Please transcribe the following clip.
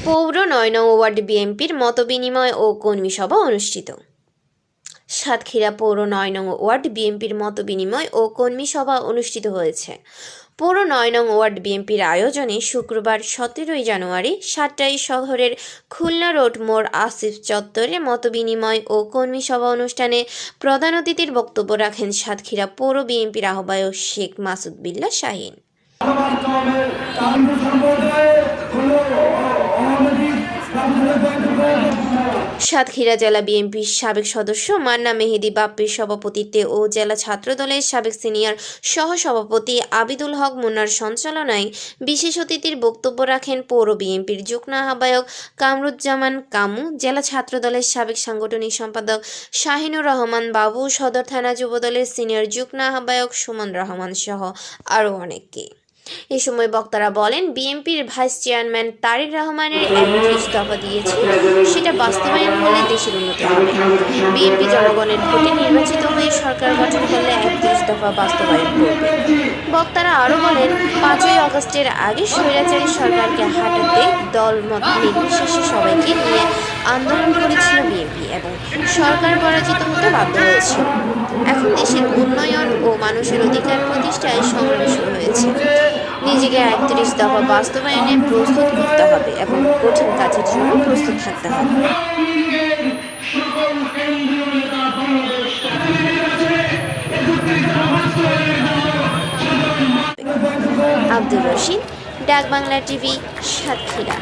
পৌর ৯ নং ওয়ার্ড বিএনপির মতবিনিময় ও কর্মী সভা অনুষ্ঠিত। সাতক্ষীরা পৌর ৯ নং ওয়ার্ড বিএনপির মতবিনিময় ও কর্মী সভা অনুষ্ঠিত হয়েছে। পৌর ৯ নং ওয়ার্ড বিএনপির আয়োজনে শুক্রবার ১৭ জানুয়ারি ৭টায় শহরের খুলনা রোড মোড় আসিফ চত্বরে মতবিনিময় ও কর্মী সভা অনুষ্ঠানে প্রধান অতিথির বক্তব্য রাখেন সাতক্ষীরা পৌর বিএনপির আহ্বায়ক শেখ মাসুদ বিল্লাহ শাহীন। সাতক্ষীরা জেলা বিএনপির সাবেক সদস্য মান্না মেহেদী বাপ্পির সভাপতিত্বে ও জেলা ছাত্রদলের সাবেক সিনিয়র সহসভাপতি আবিদুল হক মুন্নার সঞ্চালনায় বিশেষ অতিথির বক্তব্য রাখেন পৌর বিএনপির যুগ্ম আহ্বায়ক কামরুজ্জামান কামু, জেলা ছাত্রদলের সাবেক সাংগঠনিক সম্পাদক শাহিনুর রহমান বাবু, সদর থানা যুবদলের সিনিয়র যুগ্ম আহ্বায়ক সুমন রহমান সহ আরও অনেকে। এ সময় বক্তারা বলেন, বিএনপির ভাইস চেয়ারম্যান তারেক রহমানের ৩১ দফা দিয়েছে, সেটা বাস্তবায়ন হলে দেশের উন্নতি হবে। বিএনপি জনগণের ভোটে নির্বাচিত হয়ে সরকার গঠন করলে ৩১ দফা বাস্তবায়ন করবে। বক্তারা আরও বলেন, ৫ই আগস্টের আগে স্বৈরাচারী সরকারকে হাঁটাতে দলমত নির্বিশেষে সবাইকে নিয়ে আন্দোলন করেছিল বিএনপি এবং সরকার পরাজিত হতে বাধ্য হয়েছিল। এখন দেশের উন্নয়ন ও মানুষের অধিকার প্রতিষ্ঠায় সংগ্রাম শুরু হয়েছে। নিজেকে ৩১ দফা বাস্তবায়নে প্রস্তুত করতে হবে এবং কঠিন কাজের জন্য প্রস্তুত থাকতে হবে। আব্দুর রশিদ, ডাক বাংলা টিভি, সাতক্ষীরা।